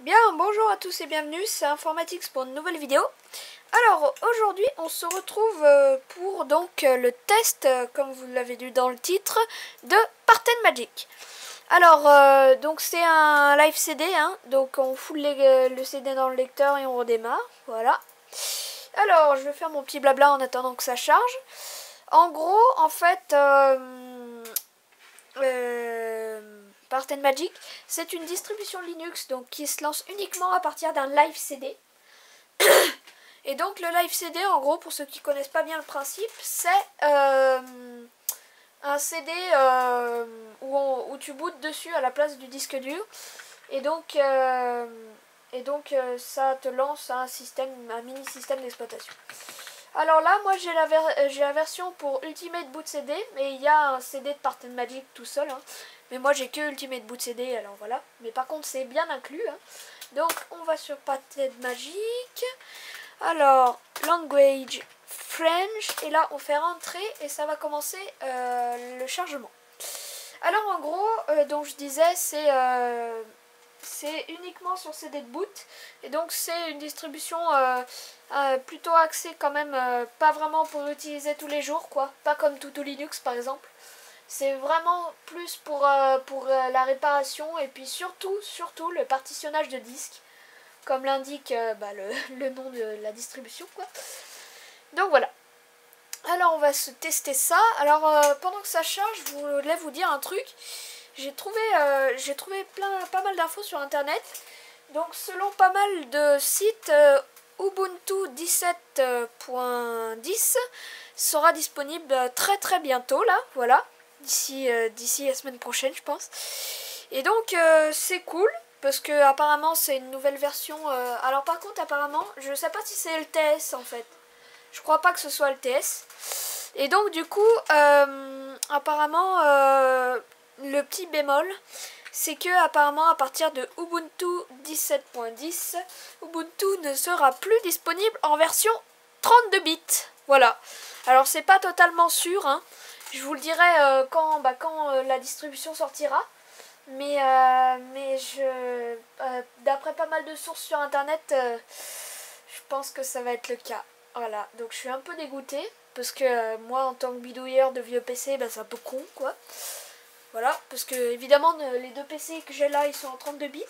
Bien, bonjour à tous et bienvenue, c'est Informatix pour une nouvelle vidéo. Alors aujourd'hui on se retrouve pour le test, comme vous l'avez lu dans le titre, de Parten Magic. Alors donc c'est un live CD, hein, donc on fout le CD dans le lecteur et on redémarre, voilà. Alors je vais faire mon petit blabla en attendant que ça charge. En gros, en fait, Parten Magic, c'est une distribution Linux donc qui se lance uniquement à partir d'un live CD. Et donc le live CD, en gros, pour ceux qui connaissent pas bien le principe, c'est un CD où tu bootes dessus à la place du disque dur. Et donc, ça te lance un mini système d'exploitation. Alors là, moi j'ai la version pour Ultimate Boot CD, mais il y a un CD de Parten Magic tout seul, hein. Mais moi j'ai que Ultimate Boot CD, alors voilà. Mais par contre c'est bien inclus, hein. Donc on va sur Parten Magic. Alors, language French, et là on fait rentrer et ça va commencer le chargement. Alors en gros, donc je disais, c'est uniquement sur CD de boot, et donc c'est une distribution plutôt axée quand même, pas vraiment pour l'utiliser tous les jours, quoi, pas comme Tutu Linux par exemple. C'est vraiment plus pour la réparation et puis surtout le partitionnage de disques, comme l'indique le nom de la distribution, quoi. Donc voilà. Alors on va se tester ça. Alors pendant que ça charge, je voulais vous dire un truc. J'ai trouvé pas mal d'infos sur internet. Donc selon pas mal de sites, Ubuntu 17.10 sera disponible très bientôt là, voilà. D'ici la semaine prochaine, je pense. Et donc c'est cool parce que apparemment c'est une nouvelle version. Alors par contre apparemment, je sais pas si c'est LTS en fait. Je crois pas que ce soit LTS. Et donc du coup, apparemment, le petit bémol, c'est que apparemment à partir de Ubuntu 17.10, Ubuntu ne sera plus disponible en version 32 bits. Voilà. Alors c'est pas totalement sûr, hein. Je vous le dirai quand la distribution sortira. Mais d'après pas mal de sources sur internet, je pense que ça va être le cas. Voilà, donc je suis un peu dégoûtée. Parce que moi, en tant que bidouilleur de vieux PC, c'est un peu con, quoi. Voilà, parce que évidemment, les deux PC que j'ai là, ils sont en 32 bits.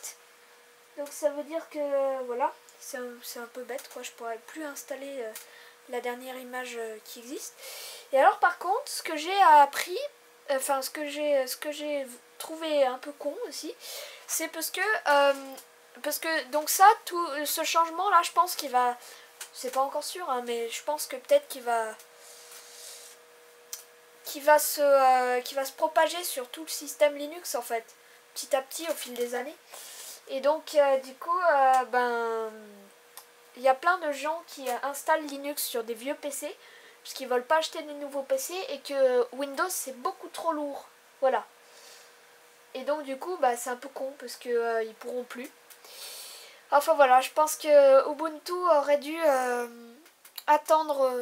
Donc ça veut dire que, voilà, c'est un peu bête, quoi. Je pourrais plus installer la dernière image qui existe. Et alors, par contre, ce que j'ai appris, enfin, ce que j'ai trouvé un peu con aussi, c'est parce que, donc ça, tout ce changement-là, je pense qu'il va... C'est pas encore sûr, hein, mais je pense que peut-être qu'il va se propager sur tout le système Linux en fait, petit à petit au fil des années. Et donc du coup, il y a plein de gens qui installent Linux sur des vieux PC parce qu'ils veulent pas acheter des nouveaux PC et que Windows c'est beaucoup trop lourd. Voilà. Et donc du coup, c'est un peu con parce que ils pourront plus. Enfin voilà, je pense que Ubuntu aurait dû attendre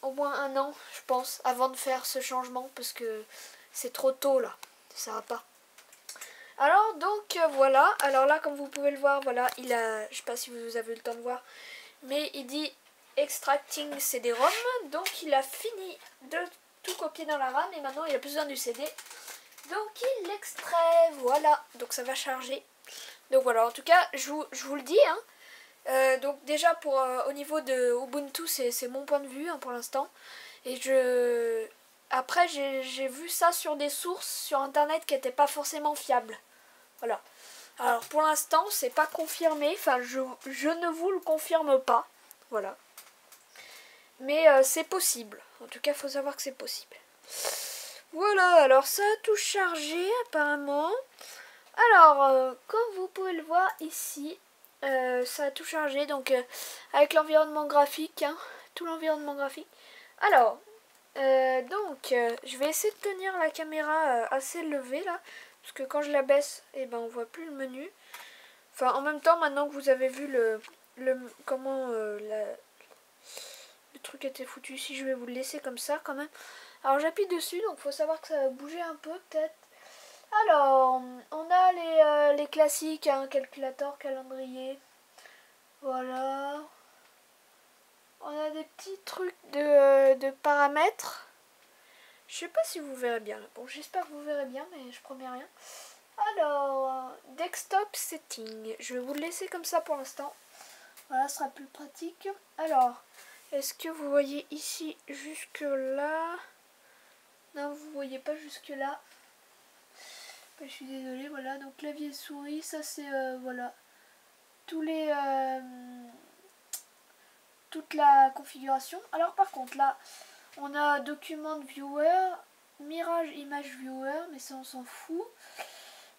au moins un an, je pense, avant de faire ce changement parce que c'est trop tôt là, ça va pas. Alors donc voilà, alors là comme vous pouvez le voir, voilà, je sais pas si vous avez eu le temps de voir, mais il dit extracting CD-ROM, donc il a fini de tout copier dans la RAM et maintenant il a besoin du CD. Donc il l'extrait, voilà, donc ça va charger. Donc voilà, en tout cas, je vous le dis, hein. Donc déjà au niveau de Ubuntu, c'est mon point de vue, hein, pour l'instant. Et après j'ai vu ça sur des sources sur internet qui n'étaient pas forcément fiables. Voilà. Alors pour l'instant c'est pas confirmé, enfin je ne vous le confirme pas. Voilà. Mais c'est possible. En tout cas il faut savoir que c'est possible. Voilà, alors ça a tout chargé apparemment. Alors comme vous pouvez le voir ici, ça a tout chargé, donc avec l'environnement graphique, hein, tout l'environnement graphique. Alors, je vais essayer de tenir la caméra assez levée là, parce que quand je la baisse, on voit plus le menu. Enfin, en même temps, maintenant que vous avez vu comment le truc était foutu, ici je vais vous le laisser comme ça quand même. Alors j'appuie dessus, donc faut savoir que ça va bouger un peu peut-être. Alors, on a les classiques, hein, calculateur, calendrier. Voilà. On a des petits trucs de paramètres. Je sais pas si vous verrez bien. Bon, j'espère que vous verrez bien, mais je promets rien. Alors, desktop setting. Je vais vous le laisser comme ça pour l'instant. Voilà, ce sera plus pratique. Alors, est-ce que vous voyez ici jusque là? Non, vous voyez pas jusque là. Je suis désolée, voilà. Donc clavier souris, ça c'est voilà. Toute la configuration. Alors par contre là, on a document viewer, mirage image viewer, mais ça on s'en fout.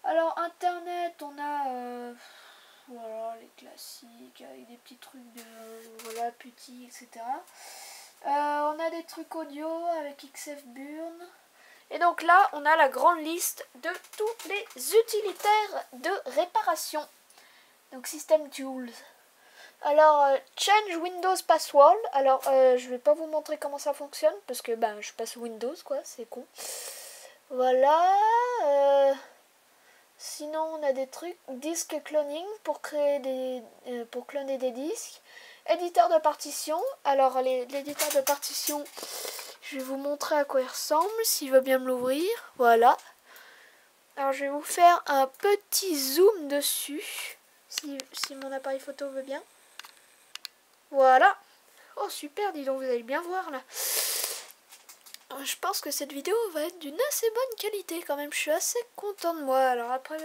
Alors internet, on a voilà les classiques avec des petits trucs de voilà PuTTY, etc. On a des trucs audio avec XFBurn. Et donc là, on a la grande liste de tous les utilitaires de réparation. Donc System Tools. Alors, Change Windows Password. Alors, je vais pas vous montrer comment ça fonctionne parce que ben, je passe Windows, quoi, c'est con. Voilà. Sinon, on a des trucs. Disk cloning pour créer pour cloner des disques. Éditeur de partition. Alors, l'éditeur de partition, je vais vous montrer à quoi il ressemble, s'il veut bien me l'ouvrir. Voilà. Alors, je vais vous faire un petit zoom dessus, si mon appareil photo veut bien. Voilà. Oh super, dis donc, vous allez bien voir là. Je pense que cette vidéo va être d'une assez bonne qualité quand même. Je suis assez content de moi. Alors après,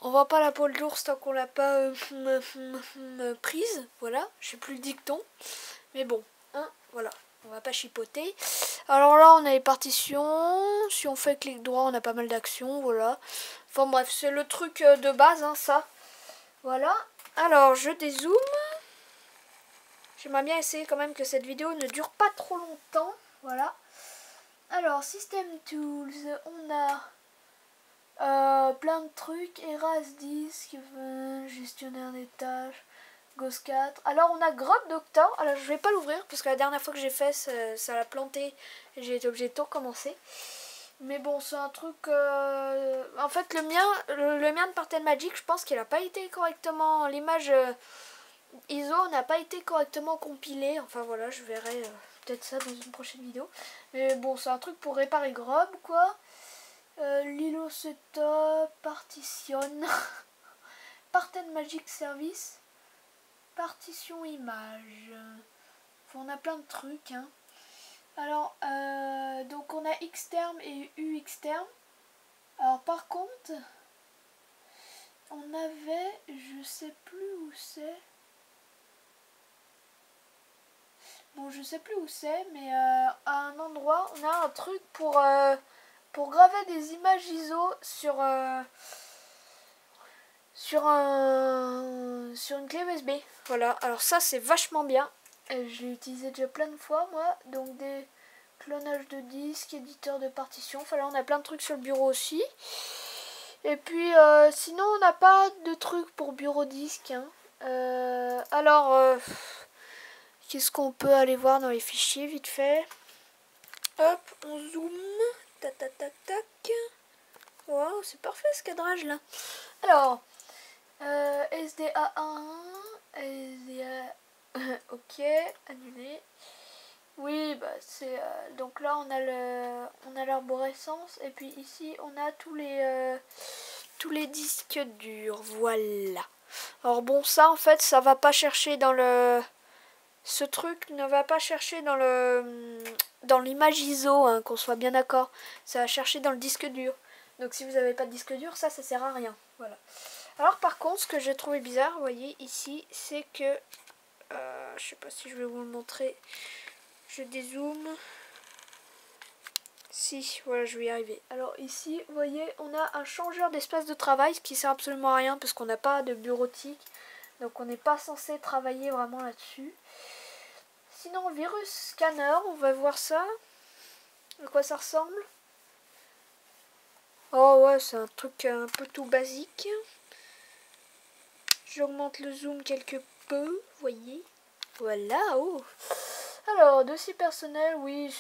on voit pas la peau de l'ours tant qu'on l'a pas prise. Voilà, j'ai plus le dicton. Mais bon, hein, voilà. On va pas chipoter. Alors là, on a les partitions. Si on fait clic droit, on a pas mal d'actions. Voilà. Enfin bref, c'est le truc de base, hein, ça. Voilà. Alors, je dézoome. J'aimerais bien essayer quand même que cette vidéo ne dure pas trop longtemps. Voilà. Alors, System Tools, on a plein de trucs. Erase Disk, gestionnaire des tâches, Ghost 4. Alors, on a Grub Doctor. Alors, je vais pas l'ouvrir parce que la dernière fois que j'ai fait, ça l'a planté. Et j'ai été obligée de tout recommencer. Mais bon, c'est un truc... En fait, le mien de Parten Magic, je pense qu'il n'a pas été correctement... L'image... ISO n'a pas été correctement compilé. Enfin voilà, je verrai peut-être ça dans une prochaine vidéo. Mais bon, c'est un truc pour réparer Grub, quoi. Lilo Setup, Partition, Parten Magic Service, Partition Image. Enfin, on a plein de trucs, hein. Alors, donc on a Xterm et UXterm. Alors par contre, on avait, je sais plus où c'est. Bon, je sais plus où c'est, mais à un endroit, on a un truc pour graver des images ISO sur une clé USB. Voilà, alors ça c'est vachement bien. Je l'ai utilisé déjà plein de fois, moi. Donc des clonages de disques, éditeur de partition. Enfin là, on a plein de trucs sur le bureau aussi. Et puis, sinon, on n'a pas de trucs pour bureau disque, hein. Alors... qu'est-ce qu'on peut aller voir dans les fichiers vite fait? Hop, on zoome. Tac, tac, tac, tac. Wow, c'est parfait ce cadrage là. Alors, SDA1, SDA... ok, annulé. Oui, bah c'est... donc là, on a l'arborescence. Et puis ici, on a tous les disques durs. Voilà. Alors bon, ça, en fait, ça va pas chercher dans le... Ce truc ne va pas chercher dans l'image ISO, hein, qu'on soit bien d'accord. Ça va chercher dans le disque dur. Donc si vous n'avez pas de disque dur, ça sert à rien. Voilà. Alors par contre, ce que j'ai trouvé bizarre, vous voyez ici, c'est que... je sais pas si je vais vous le montrer. Je dézoome. Si, voilà, je vais y arriver. Alors ici, vous voyez, on a un changeur d'espace de travail, ce qui sert absolument à rien parce qu'on n'a pas de bureautique. Donc on n'est pas censé travailler vraiment là-dessus. Sinon, virus scanner, on va voir ça. À quoi ça ressemble? Oh ouais, c'est un truc un peu tout basique. J'augmente le zoom quelque peu, vous voyez. Voilà, oh. Alors, dossier personnel, oui,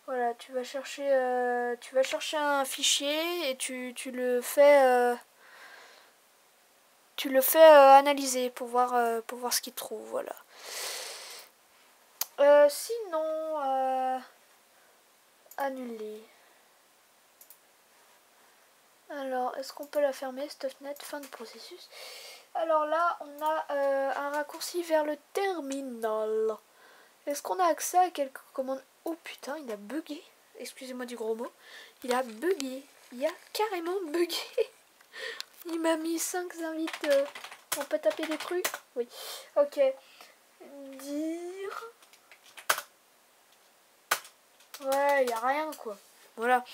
Voilà, tu vas chercher un fichier et tu le fais analyser pour voir ce qu'il trouve, voilà. Sinon, annuler. Alors, est-ce qu'on peut la fermer, StuffNet, fin de processus? Alors là, on a un raccourci vers le terminal. Est-ce qu'on a accès à quelques commandes? Oh putain, il a bugué. Excusez-moi du gros mot. Il a bugué. Il a carrément bugué. Il m'a mis 5 invites. On peut taper des trucs? Oui. Ok. Dire. Ouais, il n'y a rien quoi. Voilà.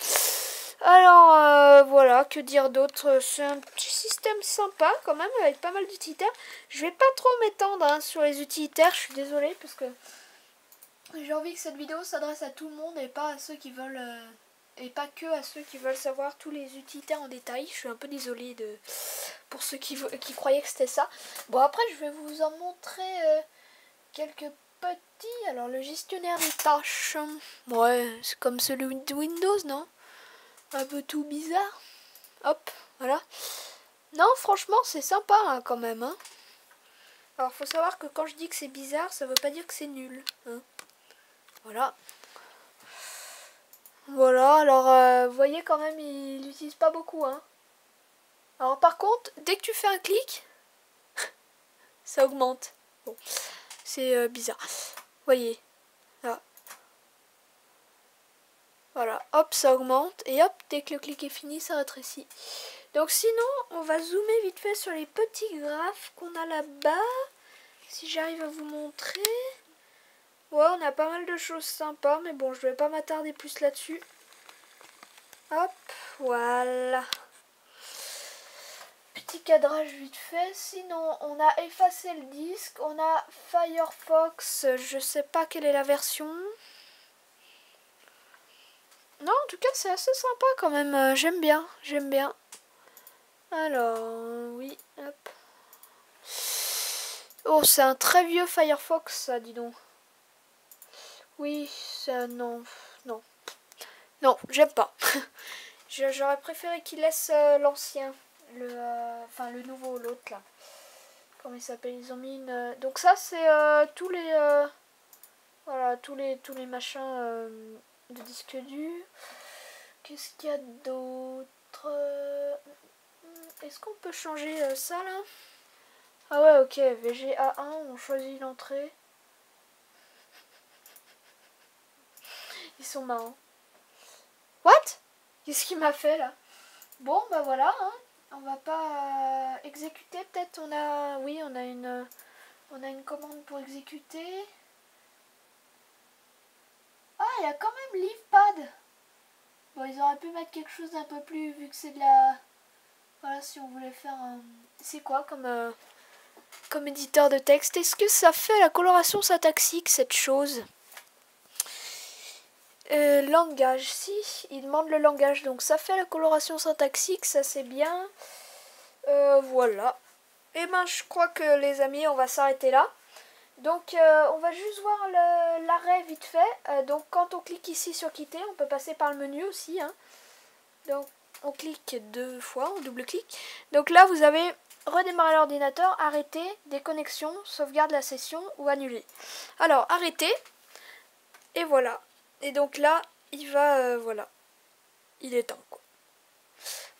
Alors, voilà, que dire d'autre? C'est un petit système sympa quand même, avec pas mal d'utilitaires. Je vais pas trop m'étendre sur les utilitaires, je suis désolée, parce que j'ai envie que cette vidéo s'adresse à tout le monde et pas à ceux qui veulent... et pas que à ceux qui veulent savoir tous les utilitaires en détail. Je suis un peu désolée pour ceux qui croyaient que c'était ça. Bon, après, je vais vous en montrer quelques petits. Alors, le gestionnaire des tâches. Ouais, c'est comme celui de Windows, non? Un peu tout bizarre. Hop, voilà. Non, franchement, c'est sympa hein, quand même. Hein. Alors, faut savoir que quand je dis que c'est bizarre, ça veut pas dire que c'est nul. Hein. Voilà. Voilà, alors, vous voyez quand même, il l'utilise pas beaucoup. Hein. Alors, par contre, dès que tu fais un clic, ça augmente. Bon, c'est bizarre. Vous voyez, là. Voilà, hop, ça augmente. Et hop, dès que le clic est fini, ça rétrécit. Donc sinon, on va zoomer vite fait sur les petits graphes qu'on a là-bas. Si j'arrive à vous montrer. Ouais, on a pas mal de choses sympas, mais bon, je vais pas m'attarder plus là-dessus. Hop, voilà. Petit cadrage vite fait. Sinon, on a effacé le disque. On a Firefox, je sais pas quelle est la version. Non, en tout cas, c'est assez sympa quand même. J'aime bien, j'aime bien. Alors, oui, hop. Oh, c'est un très vieux Firefox, ça, dis donc. Oui, ça, non, non. Non, j'aime pas. J'aurais préféré qu'il laisse l'ancien. Enfin, le nouveau, l'autre, là. Comment il s'appelle? Ils ont mis une... Donc ça, c'est tous les... voilà, tous les machins de disque dur. Qu'est-ce qu'il y a d'autre? Est-ce qu'on peut changer ça, là? Ah ouais, ok, VGA1, on choisit l'entrée. Ils sont marrants. What? Qu'est-ce qu'il m'a fait, là? Bon, bah voilà, hein. On va pas exécuter, peut-être on a... Oui, on a une commande pour exécuter. Ah, il y a quand même LivePad. Bon, ils auraient pu mettre quelque chose d'un peu plus, vu que c'est de la... Voilà, si on voulait faire un... C'est quoi comme éditeur de texte? Est-ce que ça fait la coloration syntaxique, cette chose? Langage, si, il demande le langage, donc ça fait la coloration syntaxique, ça c'est bien. Voilà. Et ben je crois que les amis, on va s'arrêter là. Donc on va juste voir l'arrêt vite fait. Donc quand on clique ici sur quitter, on peut passer par le menu aussi. Hein. Donc on clique 2 fois, on double-clique. Donc là vous avez redémarrer l'ordinateur, arrêter, déconnexion, sauvegarde la session ou annuler. Alors arrêter, et voilà. Et donc là, il va, voilà, il est temps quoi.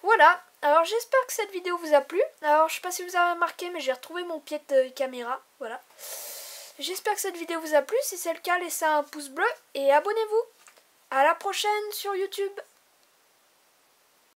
Voilà, alors j'espère que cette vidéo vous a plu. Alors je sais pas si vous avez remarqué, mais j'ai retrouvé mon pied de caméra, voilà. J'espère que cette vidéo vous a plu, si c'est le cas, laissez un pouce bleu et abonnez-vous. À la prochaine sur YouTube.